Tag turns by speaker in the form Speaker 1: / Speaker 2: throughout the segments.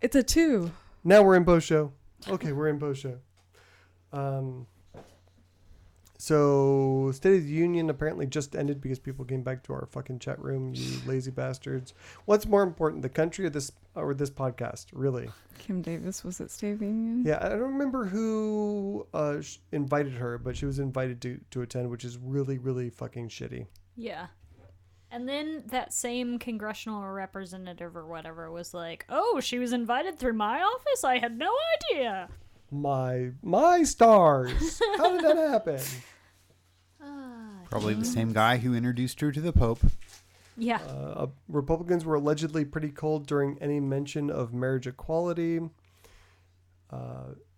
Speaker 1: It's a 2.
Speaker 2: Now we're in post show. Okay, we're in post show. So State of the Union apparently just ended because people came back to our fucking chat room. You lazy bastards. What's more important, the country or this podcast? Really?
Speaker 1: Kim Davis was at State of the Union.
Speaker 2: Yeah, I don't remember who invited her, but she was invited to attend, which is really, really fucking shitty.
Speaker 3: Yeah. And then that same congressional representative or whatever was like, "Oh, she was invited through my office? I had no idea."
Speaker 2: My stars. How did that happen?
Speaker 4: Probably the same guy who introduced her to the Pope.
Speaker 3: Yeah.
Speaker 2: Republicans were allegedly pretty cold during any mention of marriage equality.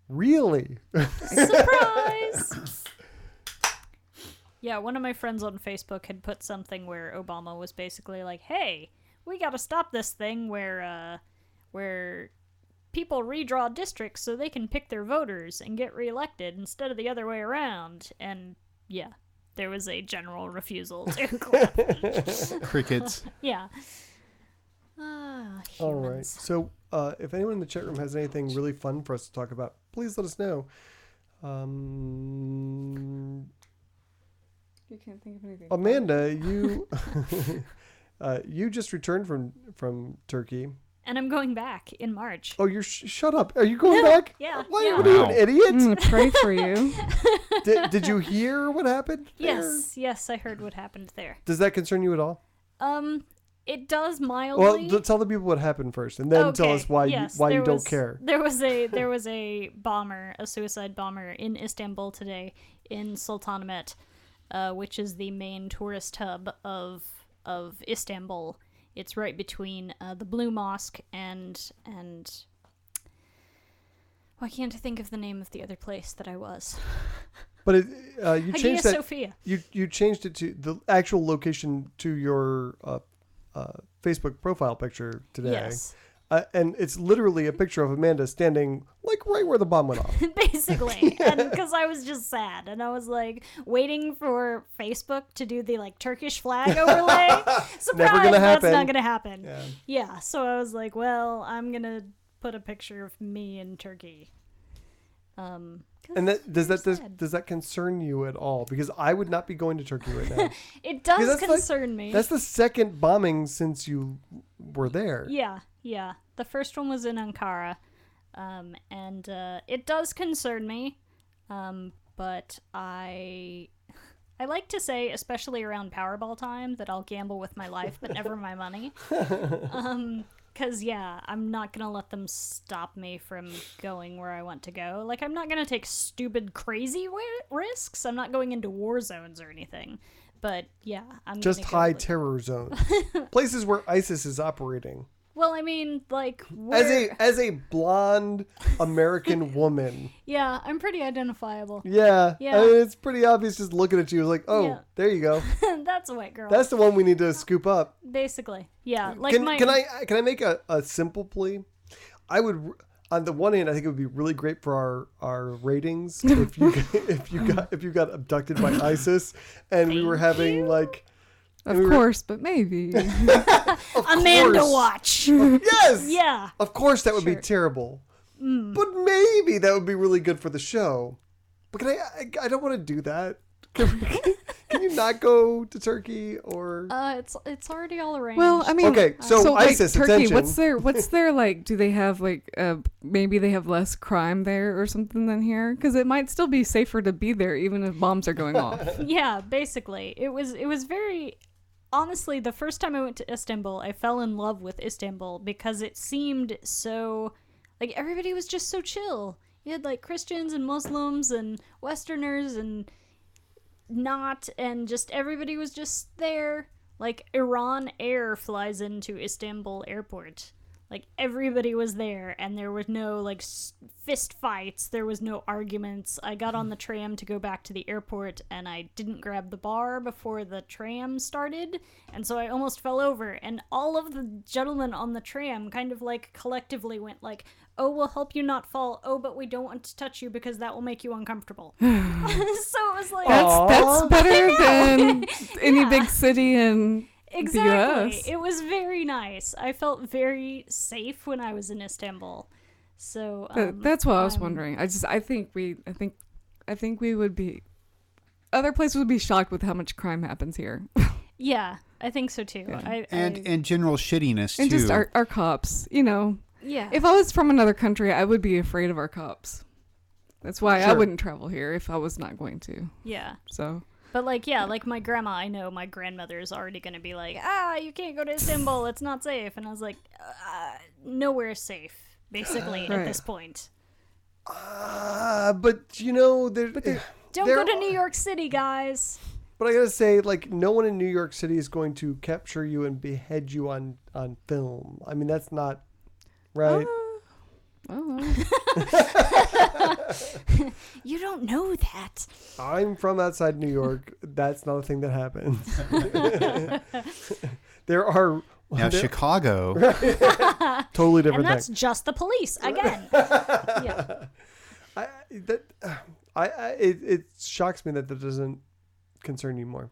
Speaker 2: Really?
Speaker 3: Surprise! Yeah, one of my friends on Facebook had put something where Obama was basically like, "Hey, we got to stop this thing where people redraw districts so they can pick their voters and get reelected instead of the other way around." And yeah, there was a general refusal to clap.
Speaker 4: Crickets.
Speaker 3: Yeah.
Speaker 2: All right. So if anyone in the chat room has anything really fun for us to talk about, please let us know.
Speaker 1: You can't think of anything.
Speaker 2: Amanda, you you just returned from Turkey.
Speaker 3: And I'm going back in March.
Speaker 2: Oh, you're shut up. Are you going back?
Speaker 3: Yeah.
Speaker 2: Why
Speaker 3: Yeah.
Speaker 2: are you an idiot?
Speaker 1: I'm gonna pray for you.
Speaker 2: Did you hear what happened there?
Speaker 3: Yes, I heard what happened there.
Speaker 2: Does that concern you at all?
Speaker 3: It does mildly.
Speaker 2: Well, tell the people what happened first, and then tell us why you don't care.
Speaker 3: There was a bomber, a suicide bomber in Istanbul today, in Sultanahmet, which is the main tourist hub of Istanbul. It's right between the Blue Mosque and why can't I think of the name of the other place that I was?
Speaker 2: But you changed that.
Speaker 3: Sophia.
Speaker 2: You changed it to the actual location to your Facebook profile picture today.
Speaker 3: Yes.
Speaker 2: And it's literally a picture of Amanda standing like right where the bomb went off.
Speaker 3: Basically. And because I was just sad. And I was like waiting for Facebook to do the like Turkish flag overlay. Surprise!
Speaker 2: Never gonna happen.
Speaker 3: That's not going to happen.
Speaker 2: Yeah.
Speaker 3: So I was like, well, I'm going to put a picture of me in Turkey.
Speaker 2: And does that concern you at all? Because I would not be going to Turkey right now.
Speaker 3: It does concern me.
Speaker 2: That's the second bombing since you were there.
Speaker 3: Yeah. The first one was in Ankara, and it does concern me. But I like to say, especially around Powerball time, that I'll gamble with my life, but never my money. Because, I'm not going to let them stop me from going where I want to go. Like, I'm not going to take stupid, crazy risks. I'm not going into war zones or anything. But, yeah, I'm
Speaker 2: just high terror zones. Places where ISIS is operating.
Speaker 3: Well, I mean, like...
Speaker 2: As a blonde American woman.
Speaker 3: Yeah, I'm pretty identifiable.
Speaker 2: Yeah. I mean, it's pretty obvious just looking at you. Like, there you go.
Speaker 3: That's a white girl.
Speaker 2: That's the one we need to scoop up.
Speaker 3: Basically. Yeah. Like
Speaker 2: can I make a simple plea? I would... On the one hand, I think it would be really great for our ratings if you got abducted by ISIS and we were having like...
Speaker 1: Of course, but maybe.
Speaker 3: Amanda watch.
Speaker 2: Yes.
Speaker 3: Yeah.
Speaker 2: Of course, that would be terrible. But maybe that would be really good for the show. But I don't want to do that. Can you not go to Turkey or?
Speaker 3: It's already all arranged.
Speaker 1: Well, I mean,
Speaker 2: okay. So ISIS,
Speaker 1: like, Turkey.
Speaker 2: attention.
Speaker 1: What's their like? Do they have like maybe they have less crime there or something than here? Because it might still be safer to be there even if bombs are going off.
Speaker 3: Yeah, basically, it was very. Honestly, the first time I went to Istanbul, I fell in love with Istanbul because it seemed so, like, everybody was just so chill. You had, like, Christians and Muslims and Westerners and not, and just everybody was just there. Like, Iran Air flies into Istanbul airport. Like, everybody was there, and there was no, like, fist fights. There was no arguments. I got on the tram to go back to the airport, and I didn't grab the bar before the tram started, and so I almost fell over. And all of the gentlemen on the tram kind of, like, collectively went, like, oh, we'll help you not fall. Oh, but we don't want to touch you because that will make you uncomfortable. So it was like...
Speaker 1: That's better than any big city and...
Speaker 3: Exactly.
Speaker 1: US.
Speaker 3: It was very nice. I felt very safe when I was in Istanbul. So
Speaker 1: That's what I was
Speaker 3: I'm-
Speaker 1: wondering. I think we would be. Other places would be shocked with how much crime happens here,
Speaker 3: Yeah, I think so too.
Speaker 1: Yeah.
Speaker 4: And general shittiness
Speaker 1: and
Speaker 4: too.
Speaker 1: just our cops. You know,
Speaker 3: yeah.
Speaker 1: if I was from another country, I would be afraid of our cops. That's why I
Speaker 2: Sure.
Speaker 1: wouldn't travel here if I was not going to.
Speaker 3: Yeah.
Speaker 1: So
Speaker 3: But like, yeah, like my grandma, I know my grandmother is already going to be like, you can't go to Istanbul. It's not safe. And I was like, nowhere is safe, basically, at
Speaker 1: Right.
Speaker 3: this point.
Speaker 2: But you know,
Speaker 3: Don't
Speaker 2: there
Speaker 3: go to
Speaker 2: are-
Speaker 3: New York City, guys.
Speaker 2: But I gotta say, like, no one in New York City is going to capture you and behead you on film. I mean, that's not right.
Speaker 1: oh,
Speaker 3: You don't know that.
Speaker 2: I'm from outside New York. That's not a thing that happens. There are
Speaker 4: Now
Speaker 2: there-
Speaker 4: Chicago.
Speaker 2: totally
Speaker 3: And
Speaker 2: different
Speaker 3: that's
Speaker 2: things.
Speaker 3: just the police, again. Yeah.
Speaker 2: It shocks me that doesn't concern you more.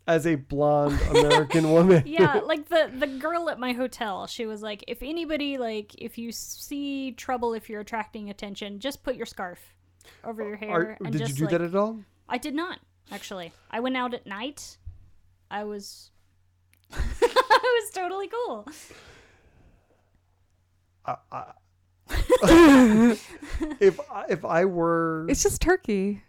Speaker 2: As a blonde American woman.
Speaker 3: Yeah, like the girl at my hotel, she was like, if anybody, like, if you see trouble, if you're attracting attention, just put your scarf over your hair. And
Speaker 2: Did you
Speaker 3: just,
Speaker 2: do
Speaker 3: like,
Speaker 2: that at all?
Speaker 3: I did not, actually. I went out at night. I was I was totally cool.
Speaker 2: If I were
Speaker 1: it's just Turkey.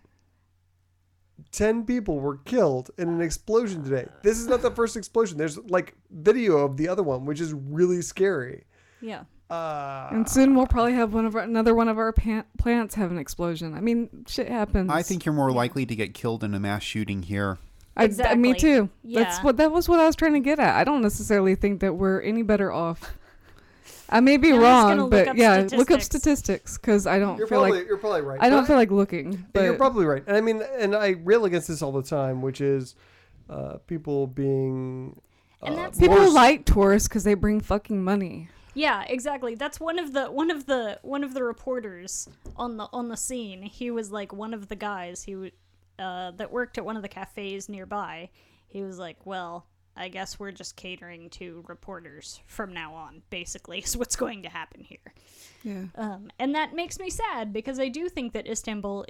Speaker 2: 10 people were killed in an explosion today. This is not the first explosion. There's like video of the other one, which is really scary.
Speaker 3: Yeah.
Speaker 1: And soon we'll probably have another one of our plants have an explosion. I mean, shit happens.
Speaker 4: I think you're more likely to get killed in a mass shooting here.
Speaker 1: Me
Speaker 3: Exactly.
Speaker 1: too.
Speaker 3: Yeah.
Speaker 1: That was what I was trying to get at. I don't necessarily think that we're any better off. I may be
Speaker 3: Yeah, I'm just gonna
Speaker 1: wrong,
Speaker 3: look
Speaker 1: but
Speaker 3: up
Speaker 1: yeah, look up
Speaker 3: statistics.
Speaker 1: statistics because I don't
Speaker 2: You're
Speaker 1: feel
Speaker 2: probably
Speaker 1: like
Speaker 2: you're probably right.
Speaker 1: I don't
Speaker 2: But
Speaker 1: feel like looking. But
Speaker 2: you're probably right. And I mean, and I rail against this all the time, which is people being
Speaker 3: And that's
Speaker 1: people
Speaker 2: more
Speaker 1: like tourists because they bring fucking money.
Speaker 3: Yeah, exactly. That's one of the reporters on the scene. He was like one of the guys that worked at one of the cafes nearby. He was like, "Well, I guess we're just catering to reporters from now on, basically, is what's going to happen here."
Speaker 1: Yeah.
Speaker 3: And that makes me sad because I do think that Istanbul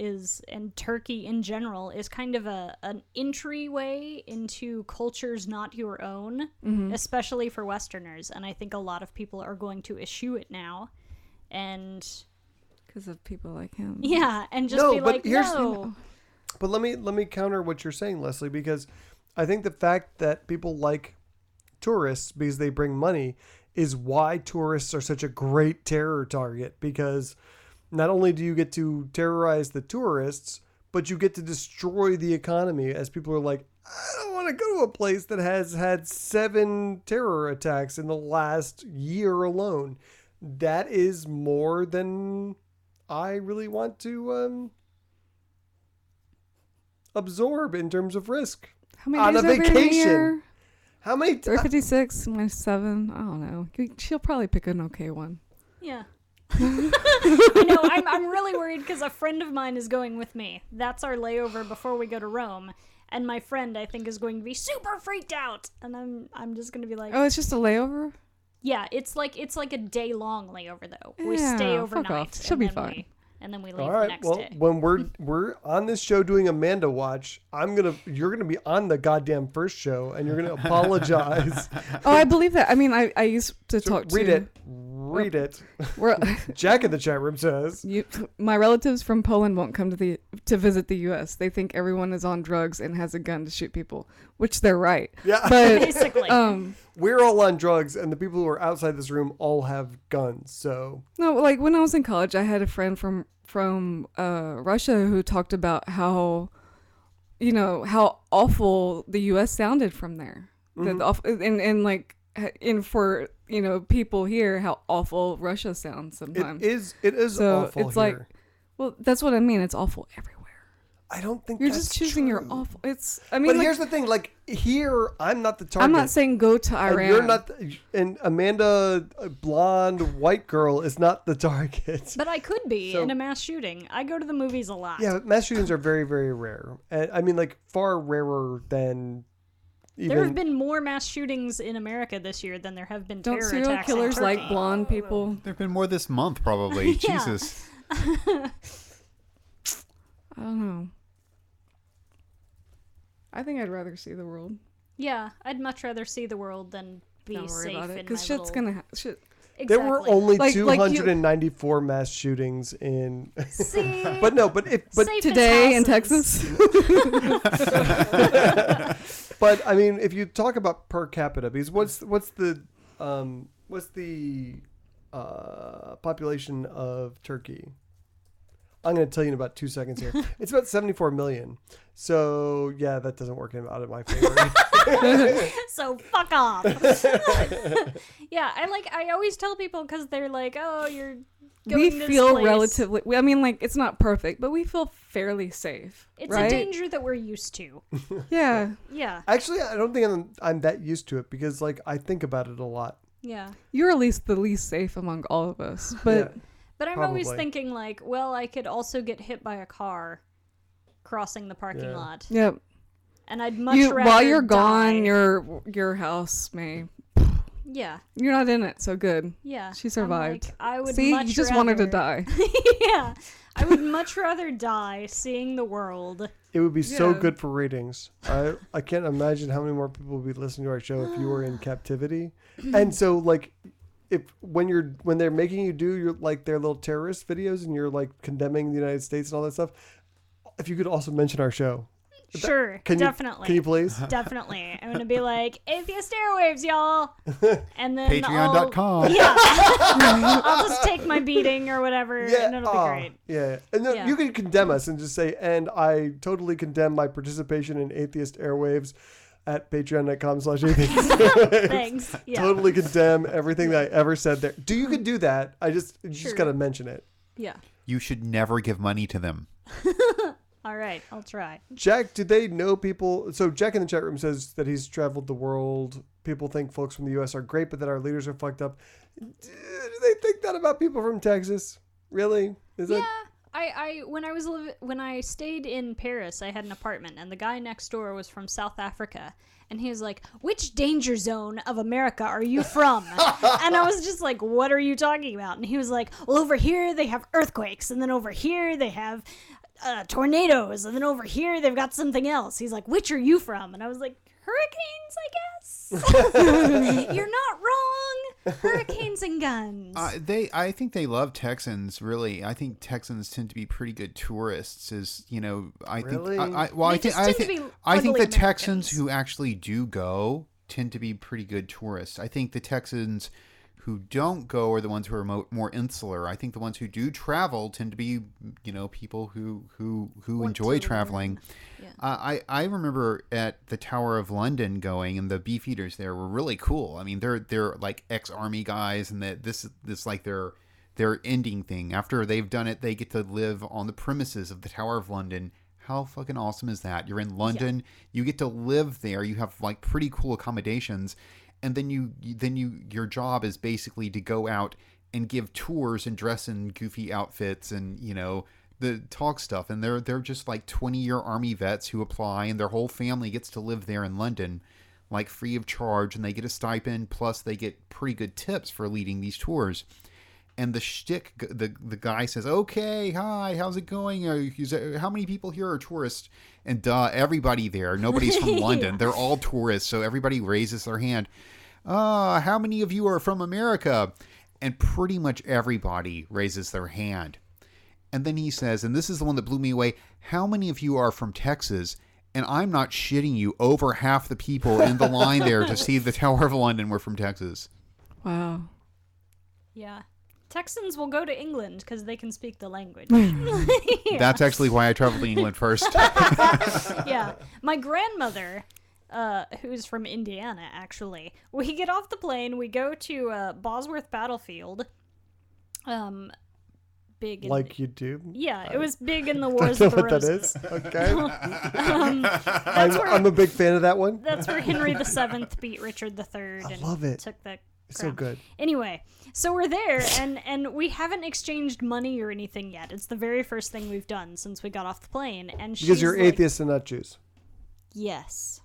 Speaker 3: and Turkey in general, is kind of an entryway into cultures not your own, especially for Westerners. And I think a lot of people are going to eschew it now. And
Speaker 1: Because of people like him.
Speaker 3: yeah, and just
Speaker 2: No,
Speaker 3: be
Speaker 2: but
Speaker 3: like,
Speaker 2: here's the-
Speaker 3: no.
Speaker 2: But let me counter what you're saying, Leslie, because I think the fact that people like tourists because they bring money is why tourists are such a great terror target, because not only do you get to terrorize the tourists, but you get to destroy the economy as people are like, I don't want to go to a place that has had 7 terror attacks in the last year alone. That is more than I really want to absorb in terms of risk.
Speaker 1: How many
Speaker 2: On
Speaker 1: days
Speaker 2: a
Speaker 1: are there in a
Speaker 2: vacation.
Speaker 1: year?
Speaker 2: How many?
Speaker 1: 356 minus 7. I don't know. She'll probably pick an okay one.
Speaker 3: Yeah. I know. I'm really worried because a friend of mine is going with me. That's our layover before we go to Rome. And my friend, I think, is going to be super freaked out. And I'm just going to be like,
Speaker 1: Oh, it's just a layover?
Speaker 3: yeah, it's like a day long layover though. We
Speaker 1: Yeah,
Speaker 3: stay
Speaker 1: fuck
Speaker 3: overnight.
Speaker 1: off. She'll be
Speaker 3: then
Speaker 1: fine.
Speaker 3: and then we leave
Speaker 2: All
Speaker 3: the
Speaker 2: right.
Speaker 3: next
Speaker 2: Well,
Speaker 3: day.
Speaker 2: when we're on this show doing Amanda Watch, you're gonna be on the goddamn first show, and you're gonna apologize.
Speaker 1: Oh, I believe that. I mean, I used to
Speaker 2: So
Speaker 1: talk to...
Speaker 2: read it. Read it.
Speaker 1: We're,
Speaker 2: Jack in the chat room says.
Speaker 1: my relatives from Poland won't come to visit the U.S. They think everyone is on drugs and has a gun to shoot people, which they're right.
Speaker 2: Yeah.
Speaker 1: But
Speaker 3: Basically.
Speaker 2: We're all on drugs, and the people who are outside this room all have guns. So
Speaker 1: no, like when I was in college, I had a friend from Russia who talked about how awful the U.S. sounded from there. And for people here, how awful Russia sounds sometimes.
Speaker 2: it is
Speaker 1: So
Speaker 2: awful
Speaker 1: it's
Speaker 2: here.
Speaker 1: like, well, that's what I mean. It's awful everywhere.
Speaker 2: I don't think
Speaker 1: You're
Speaker 2: that's
Speaker 1: just choosing your
Speaker 2: true.
Speaker 1: awful. It's. I
Speaker 2: But
Speaker 1: mean, like,
Speaker 2: here's the thing: like here, I'm not the target.
Speaker 1: I'm not saying go to
Speaker 2: And
Speaker 1: Iran.
Speaker 2: you're not, and Amanda, a blonde white girl, is not the target.
Speaker 3: But I could be
Speaker 2: So-
Speaker 3: in a mass shooting. I go to the movies a lot.
Speaker 2: Yeah, mass shootings are very, very rare. And I mean, like far rarer than
Speaker 3: There have been more mass shootings in America this year than there have been
Speaker 1: Don't
Speaker 3: terror
Speaker 1: serial
Speaker 3: attacks in
Speaker 1: killers like
Speaker 3: Turkey.
Speaker 1: blonde people?
Speaker 4: There've been more this month, probably.
Speaker 3: Yeah.
Speaker 4: Jesus.
Speaker 1: I don't know. I think I'd rather see the world.
Speaker 3: Yeah, I'd much rather see the world than be
Speaker 1: Don't worry
Speaker 3: safe
Speaker 1: about it,
Speaker 3: in my
Speaker 1: because shit's
Speaker 3: little...
Speaker 1: gonna shit.
Speaker 3: Exactly.
Speaker 2: There were only
Speaker 1: Like you-
Speaker 2: 294 mass shootings in.
Speaker 3: See?
Speaker 2: But
Speaker 3: Safest
Speaker 1: Today in
Speaker 3: houses.
Speaker 1: Texas.
Speaker 2: but I mean, if you talk about per capita, because what's the population of Turkey? I'm going to tell you in about 2 seconds here. It's about 74 million. So yeah, that doesn't work out in my favor.
Speaker 3: So fuck off. Yeah, I always tell people because they're like, oh, you're going
Speaker 1: We
Speaker 3: to this
Speaker 1: feel
Speaker 3: place.
Speaker 1: relatively. I mean, like it's not perfect, but we feel fairly safe.
Speaker 3: It's
Speaker 1: right?
Speaker 3: a danger that we're used to.
Speaker 1: Yeah.
Speaker 3: Yeah,
Speaker 2: Actually, I don't think I'm that used to it because like I think about it a lot.
Speaker 3: yeah.
Speaker 1: You're at least the least safe among all of us. But
Speaker 2: Yeah.
Speaker 3: But I'm always
Speaker 2: Probably.
Speaker 3: thinking like, well, I could also get hit by a car crossing the parking
Speaker 2: Yeah.
Speaker 3: lot,
Speaker 1: yep.
Speaker 3: and I'd much rather
Speaker 1: While you're
Speaker 3: die.
Speaker 1: gone, your house may.
Speaker 3: Yeah,
Speaker 1: You're not in it, so good.
Speaker 3: yeah.
Speaker 1: She
Speaker 3: I'm
Speaker 1: survived.
Speaker 3: like, I would
Speaker 1: See,
Speaker 3: much
Speaker 1: you just want her to
Speaker 3: rather-
Speaker 1: die.
Speaker 3: Yeah, I would much rather die seeing the world.
Speaker 2: It would be so
Speaker 1: Yeah.
Speaker 2: good for ratings. I can't imagine how many more people would be listening to our show if you were in captivity. And so like when they're making you do your like their little terrorist videos and you're like condemning the United States and all that stuff, if you could also mention our show.
Speaker 3: Sure,
Speaker 2: Can
Speaker 3: definitely.
Speaker 2: you please?
Speaker 3: Definitely. I'm going to be like, Atheist Airwaves, y'all. And then
Speaker 4: Patreon.com.
Speaker 3: Yeah. I'll just take my beating or whatever, and it'll be great.
Speaker 2: Yeah. And then
Speaker 3: Yeah.
Speaker 2: you can condemn us and just say, and I totally condemn my participation in Atheist Airwaves at patreon.com/atheist.
Speaker 3: Thanks. Yeah.
Speaker 2: Totally condemn everything that I ever said there. You could do that. You just
Speaker 3: Sure.
Speaker 2: got to mention it.
Speaker 3: Yeah.
Speaker 4: You should never give money to them.
Speaker 3: All right. I'll try.
Speaker 2: Jack, do they know people? So Jack in the chat room says that he's traveled the world. People think folks from the U.S. are great, but that our leaders are fucked up. Do they think that about people from Texas? Really? Is
Speaker 3: Yeah.
Speaker 2: that?
Speaker 3: When I stayed in Paris, I had an apartment, and the guy next door was from South Africa, and he was like, "Which danger zone of America are you from?" And I was just like, "What are you talking about?" And he was like, "Well, over here they have earthquakes, and then over here they have tornadoes, and then over here they've got something else." He's like, "Which are you from?" And I was like, "Hurricanes, I guess." You're not wrong. Hurricanes and guns.
Speaker 4: I think they love Texans. Really, I think Texans tend to be pretty good tourists.
Speaker 2: Really?
Speaker 3: They just tend to be
Speaker 4: I think
Speaker 3: ugly
Speaker 4: the Texans
Speaker 3: Americans.
Speaker 4: who actually do go tend to be pretty good tourists. I think the Texans who don't go are the ones who are more insular. I think the ones who do travel tend to be, people who
Speaker 3: Want
Speaker 4: enjoy
Speaker 3: to
Speaker 4: traveling.
Speaker 3: Yeah.
Speaker 4: I remember at the Tower of London going, and the beefeaters there were really cool. I mean, they're like ex-army guys, and this like their ending thing. After they've done it, they get to live on the premises of the Tower of London. How fucking awesome is that? You're in London, you get to live there. You have like pretty cool accommodations. And then your job is basically to go out and give tours and dress in goofy outfits and the talk stuff. And they're just like 20-year army vets who apply, and their whole family gets to live there in London, like free of charge, and they get a stipend, plus they get pretty good tips for leading these tours. And the shtick, the guy says, "Okay, hi, how's it going? How many people here are tourists?" And everybody there, nobody's from London. They're all tourists, so everybody raises their hand. How many of you are from America? And pretty much everybody raises their hand. And then he says, and this is the one that blew me away, "How many of you are from Texas?" And I'm not shitting you, over half the people in the line there to see the Tower of London were from Texas.
Speaker 1: Wow.
Speaker 3: Yeah. Texans will go to England because they can speak the language.
Speaker 4: That's actually why I traveled to England first.
Speaker 3: Yeah. My grandmother, who's from Indiana, actually, we get off the plane, we go to Bosworth Battlefield. Big in,
Speaker 2: Like you do?
Speaker 3: yeah, it was big in the
Speaker 2: I
Speaker 3: Wars
Speaker 2: know
Speaker 3: of the
Speaker 2: what that
Speaker 3: Roses.
Speaker 2: is. Okay.
Speaker 3: That's where
Speaker 2: I'm a big fan of that one.
Speaker 3: that's where Henry VII beat Richard III and
Speaker 2: love it.
Speaker 3: took the
Speaker 2: It's
Speaker 3: crown.
Speaker 2: so good.
Speaker 3: Anyway, so we're there, and we haven't exchanged money or anything yet. It's the very first thing we've done since we got off the plane. And
Speaker 2: Because
Speaker 3: she's
Speaker 2: you're
Speaker 3: like,
Speaker 2: atheists and not Jews.
Speaker 3: Yes.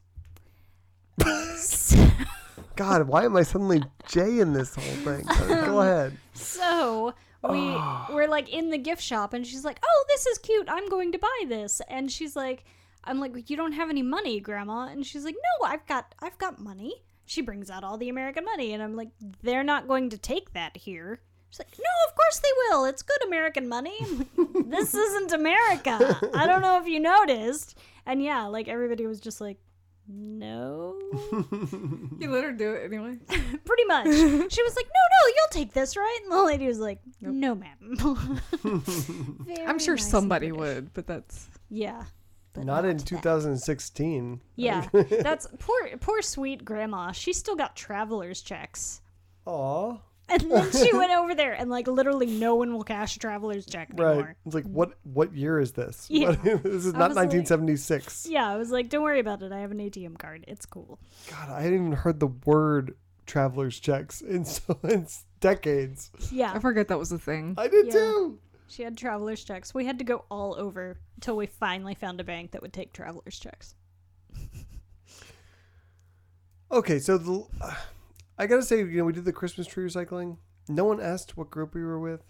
Speaker 2: God, why am I suddenly Jay in this whole thing? Go ahead.
Speaker 3: So we're like in the gift shop, and she's like, "Oh, this is cute. I'm going to buy this." And she's like, "I'm like, you don't have any money, Grandma?" And she's like, "No, I've got money." She brings out all the American money, and I'm like, "They're not going to take that here." She's like, "No, of course they will. It's good American money." I'm like, this isn't America. I don't know if you noticed. And yeah, like everybody was just like, no.
Speaker 1: You let her do it anyway.
Speaker 3: Pretty much. She was like, no, you'll take this, right? And the lady was like, no, ma'am.
Speaker 1: I'm sure somebody would, but that's...
Speaker 3: Yeah. But
Speaker 2: Not in
Speaker 3: that.
Speaker 2: 2016.
Speaker 3: Yeah. That's poor sweet grandma. She still got traveler's checks.
Speaker 2: Aw.
Speaker 3: And then she went over there, and like literally no one will cash a traveler's check anymore.
Speaker 2: Right. It's like, what year is this?
Speaker 3: Yeah.
Speaker 2: This is
Speaker 3: I
Speaker 2: not
Speaker 3: was like-
Speaker 2: 1976.
Speaker 3: Yeah, I was like, don't worry about it. I have an ATM card. It's cool.
Speaker 2: God, I hadn't even heard the word traveler's checks in decades.
Speaker 3: Yeah.
Speaker 1: I forget that was a thing.
Speaker 2: I did
Speaker 3: Yeah.
Speaker 2: too.
Speaker 3: She had traveler's checks. We had to go all over until we finally found a bank that would take traveler's checks.
Speaker 2: Okay, so I gotta say, we did the Christmas tree recycling. No one asked what group we were with.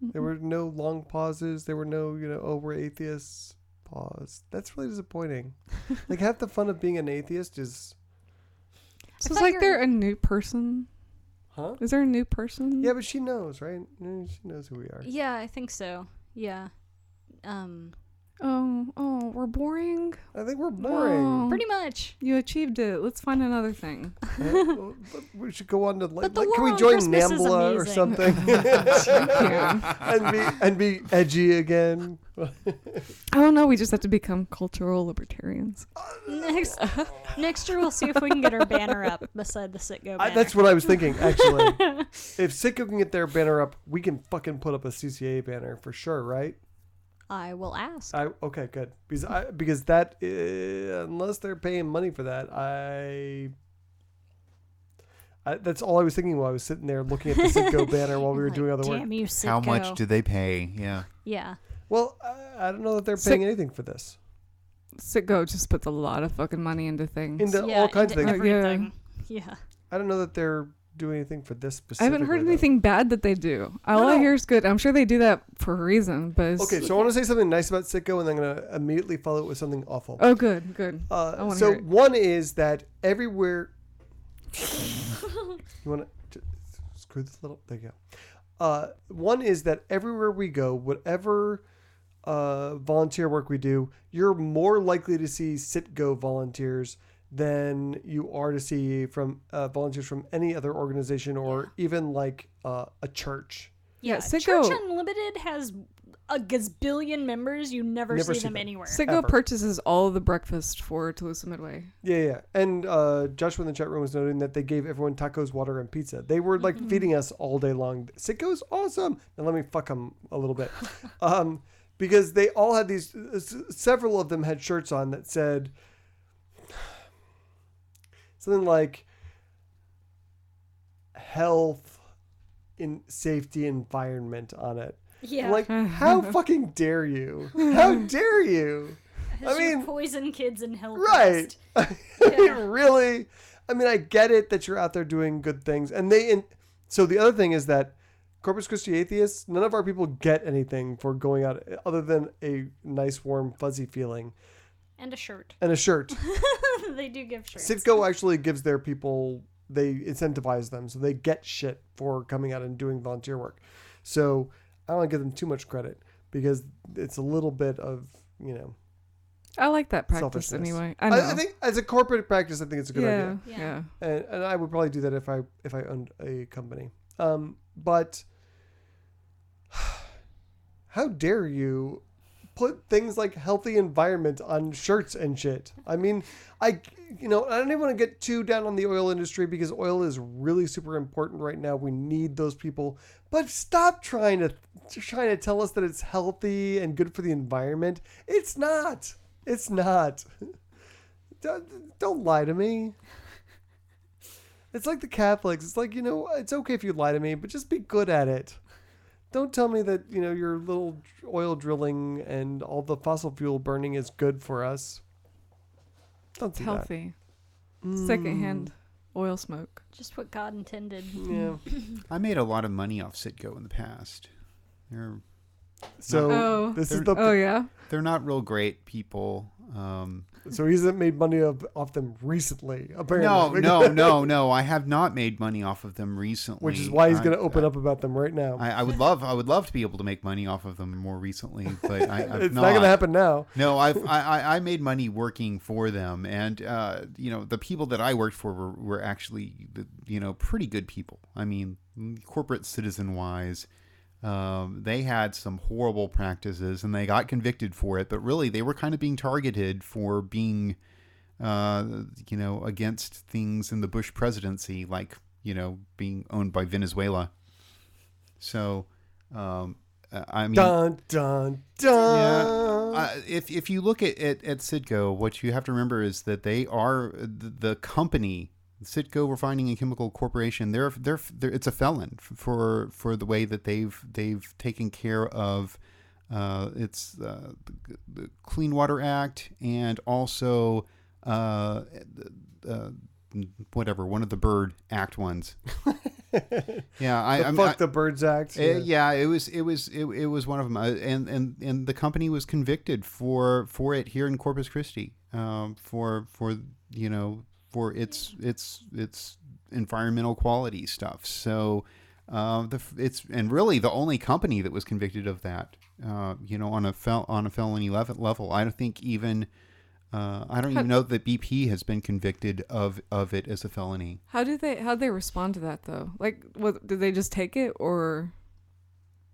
Speaker 2: There were no long pauses. There were no, oh, we're atheists. Pause. That's really disappointing. Like, half the fun of being an atheist is,
Speaker 1: So
Speaker 3: thought
Speaker 1: it's like
Speaker 3: you're-
Speaker 1: they're a new person.
Speaker 2: huh?
Speaker 1: Is there a new person?
Speaker 2: Yeah, but she knows, right? She knows who we are.
Speaker 3: Yeah, I think so. Yeah.
Speaker 1: Oh, we're boring.
Speaker 2: I think we're boring.
Speaker 1: Oh,
Speaker 3: Pretty much.
Speaker 1: you achieved it. Let's find another thing.
Speaker 2: Well, but we should go on to
Speaker 3: But the
Speaker 2: can
Speaker 3: war
Speaker 2: we
Speaker 3: on
Speaker 2: join
Speaker 3: Christmas is
Speaker 2: NAMBLA or
Speaker 3: amazing.
Speaker 2: something
Speaker 1: Yeah.
Speaker 2: and be edgy again?
Speaker 1: I don't know. We just have to become cultural libertarians.
Speaker 3: Next year we'll see if we can get our banner up beside the Sitgo banner.
Speaker 2: That's what I was thinking, actually. If Sitco can get their banner up, we can fucking put up a CCA banner for sure, right?
Speaker 3: I will ask.
Speaker 2: Okay, good. Because that, unless they're paying money for that, that's all I was thinking while I was sitting there looking at the Sitco banner while we were
Speaker 3: Like,
Speaker 2: doing other work.
Speaker 3: Damn you, Sitco.
Speaker 4: How much do they pay? Yeah.
Speaker 3: Yeah.
Speaker 2: Well, I don't know that they're paying anything for this.
Speaker 1: Sitgo just puts a lot of fucking money into things.
Speaker 2: Into
Speaker 3: Yeah,
Speaker 2: all kinds of
Speaker 3: into
Speaker 2: things.
Speaker 3: everything. Yeah.
Speaker 2: I don't know that they're doing anything for this
Speaker 1: I
Speaker 2: specifically.
Speaker 1: haven't heard
Speaker 2: though.
Speaker 1: anything bad that they do. All
Speaker 2: No,
Speaker 1: I
Speaker 2: no.
Speaker 1: hear is good. I'm sure they do that for a reason, but it's,
Speaker 2: Okay, so I want to say something nice about Sitco, and then I'm going to immediately follow it with something awful.
Speaker 1: oh, good. I wanna
Speaker 2: So
Speaker 1: hear it.
Speaker 2: one is that everywhere. You want to screw this little? There you go. One is that everywhere we go, whatever volunteer work we do, you're more likely to see Sitgo volunteers than you are to see from volunteers from any other organization or even like a church.
Speaker 1: Yeah,
Speaker 3: Yeah.
Speaker 1: Sitgo-
Speaker 3: Church Unlimited has a gazillion members. You never see them anywhere.
Speaker 1: Sitgo
Speaker 2: ever.
Speaker 1: purchases all of the breakfast for Toulouse Midway.
Speaker 2: Yeah. And Joshua in the chat room was noting that they gave everyone tacos, water, and pizza. They were like feeding us all day long. Sitco's awesome. Now let me fuck them a little bit. Because they all had these, several of them had shirts on that said something like health, in safety, environment on it.
Speaker 3: Yeah.
Speaker 2: I'm like, how fucking dare you? How dare you? I mean,
Speaker 3: poison kids and hell.
Speaker 2: right.
Speaker 3: Crest.
Speaker 2: I mean,
Speaker 3: Yeah.
Speaker 2: really? I mean, I get it that you're out there doing good things. So the other thing is that Corpus Christi atheists, none of our people get anything for going out other than a nice, warm, fuzzy feeling
Speaker 3: And a shirt.
Speaker 2: and a shirt.
Speaker 3: They do give shirts.
Speaker 2: Sitco actually gives their people, they incentivize them. So they get shit for coming out and doing volunteer work. So I don't want to give them too much credit because it's a little bit of,
Speaker 1: I like that practice
Speaker 2: selfishness.
Speaker 1: anyway. I know.
Speaker 2: I think as a corporate practice, I think it's a good idea.
Speaker 1: Yeah.
Speaker 2: And I would probably do that if I owned a company. But how dare you put things like healthy environment on shirts and shit? I mean, I don't even want to get too down on the oil industry because oil is really super important right now. We need those people. But stop trying to tell us that it's healthy and good for the environment. It's not. It's not. Don't lie to me. It's like the Catholics. It's like, it's okay if you lie to me, but just be good at it. Don't tell me that, your little oil drilling and all the fossil fuel burning is good for us. Don't
Speaker 1: It's
Speaker 2: do
Speaker 1: healthy. Secondhand oil smoke.
Speaker 3: Just what God intended.
Speaker 2: Yeah.
Speaker 4: I made a lot of money off Citgo in the past. They're
Speaker 2: So this is the
Speaker 1: Oh yeah.
Speaker 4: they're not real great people.
Speaker 2: so he hasn't made money off them recently, apparently.
Speaker 4: No. I have not made money off of them recently.
Speaker 2: Which is why he's going to open up about them right now.
Speaker 4: I would love to be able to make money off of them more recently, but I've
Speaker 2: It's not going to happen now.
Speaker 4: No, I made money working for them, and the people that I worked for were actually pretty good people. I mean, corporate citizen wise. They had some horrible practices and they got convicted for it, but really they were kind of being targeted for being, against things in the Bush presidency, like, being owned by Venezuela. So, I mean,
Speaker 2: Dun, dun, dun.
Speaker 4: yeah, if you look at Citgo, what you have to remember is that they are the company. Citgo Refining and Chemical Corporation. They're it's a felon for the way that they've taken care of it's the Clean Water Act and also whatever, one of the Bird Act ones. Yeah,
Speaker 2: the Birds Act.
Speaker 4: Yeah, it was one of them, and the company was convicted for it here in Corpus Christi, for its environmental quality stuff. So it's really the only company that was convicted of that. On a felony level. I don't think even. I don't even know that BP has been convicted of it as a felony.
Speaker 1: How'd they respond to that though? Like, did they just take it, or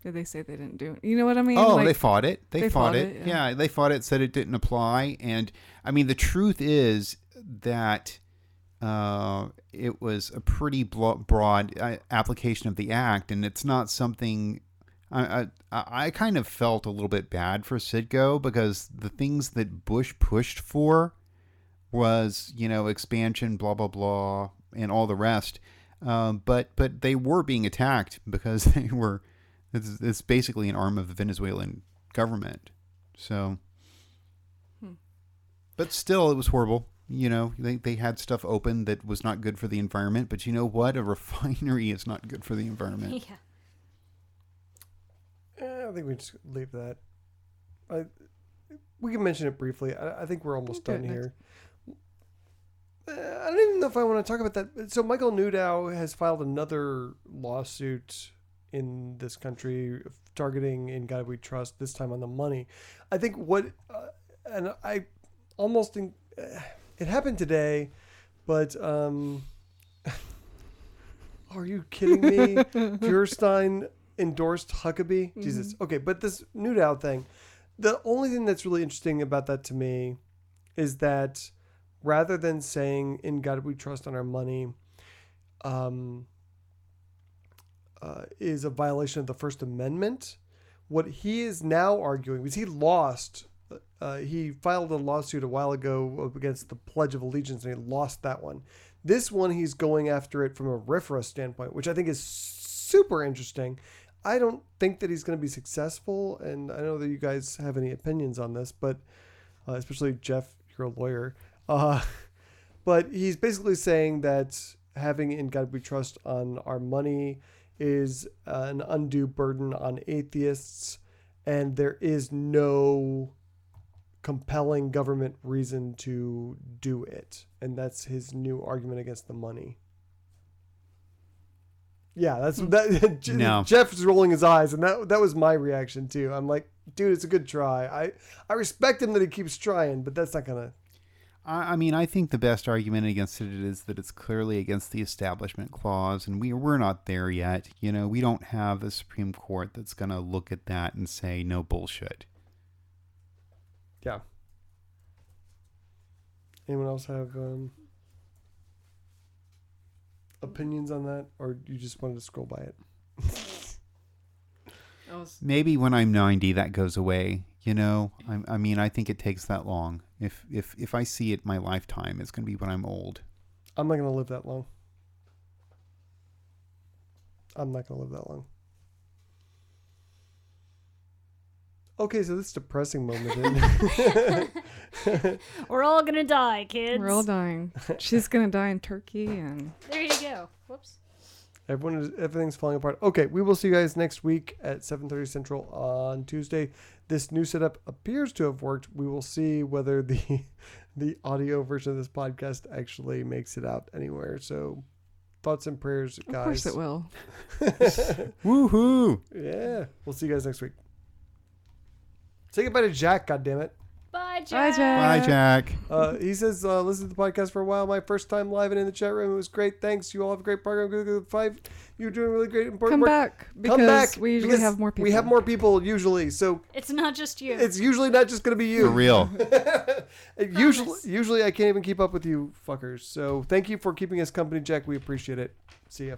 Speaker 1: did they say they didn't do it? You know what I mean?
Speaker 4: Oh,
Speaker 1: like,
Speaker 4: they fought it. They fought it.
Speaker 1: Yeah.
Speaker 4: Yeah, they fought it. Said it didn't apply. And I mean, the truth is that it was a pretty broad application of the act, and it's not something. I kind of felt a little bit bad for Citgo because the things that Bush pushed for was, expansion, blah, blah, blah, and all the rest. But they were being attacked because it's basically an arm of the Venezuelan government. So, but still, it was horrible. They had stuff open that was not good for the environment. But you know what? A refinery is not good for the environment.
Speaker 3: Yeah.
Speaker 2: I think we just leave that. We can mention it briefly. I think we're almost done here. I don't even know if I want to talk about that. So Michael Newdow has filed another lawsuit in this country targeting In God We Trust, this time on the money. I think and I almost... it happened today, but... are you kidding me? Feuerstein endorsed Huckabee? Mm-hmm. Jesus. Okay, but this Newdow thing, the only thing that's really interesting about that to me is that rather than saying In God We Trust on our money is a violation of the First Amendment, what he is now arguing, because he lost, he filed a lawsuit a while ago against the Pledge of Allegiance and he lost that one. This one, he's going after it from a RFRA standpoint, which I think is super interesting. I don't think that he's going to be successful, and I know that you guys have any opinions on this, but especially Jeff, you're a lawyer. But he's basically saying that having In God We Trust on our money is an undue burden on atheists, and there is no compelling government reason to do it. And that's his new argument against the money. Yeah, that's that. No. Jeff's rolling his eyes, and that was my reaction too. I'm like, dude, it's a good try. I respect him that he keeps trying, but that's not gonna.
Speaker 4: I mean, I think the best argument against it is that it's clearly against the Establishment Clause, and we're not there yet. We don't have a Supreme Court that's gonna look at that and say no bullshit.
Speaker 2: Yeah. Anyone else have opinions on that, or you just wanted to scroll by it?
Speaker 4: Maybe when I'm 90 that goes away. I mean, I think it takes that long. If I see it my lifetime, it's going to be when I'm old.
Speaker 2: I'm not going to live that long. Okay, so this depressing moment.
Speaker 3: We're all gonna die, kids.
Speaker 1: We're all dying. She's gonna die in Turkey, and
Speaker 3: There you go. Whoops.
Speaker 2: Everything's falling apart. Okay, we will see you guys next week at 7:30 Central on Tuesday. This new setup appears to have worked. We will see whether the audio version of this podcast actually makes it out anywhere. So, thoughts and prayers, guys.
Speaker 1: of course it will.
Speaker 4: Woohoo!
Speaker 2: Yeah, we'll see you guys next week. Say goodbye to Jack, goddammit.
Speaker 3: Bye,
Speaker 1: Bye,
Speaker 3: Jack.
Speaker 1: Jack.
Speaker 4: Bye, Jack.
Speaker 2: He says, listen to the podcast for a while. My first time live and in the chat room. It was great. Thanks. You all have a great program. Good 5. You're doing really great, important
Speaker 1: Come
Speaker 2: work.
Speaker 1: back because we usually
Speaker 2: because
Speaker 1: have more people.
Speaker 2: We have more people usually, so
Speaker 3: It's not just you.
Speaker 2: it's usually not just going to be you.
Speaker 4: For real.
Speaker 2: Usually I can't even keep up with you fuckers. So thank you for keeping us company, Jack. We appreciate it. See ya.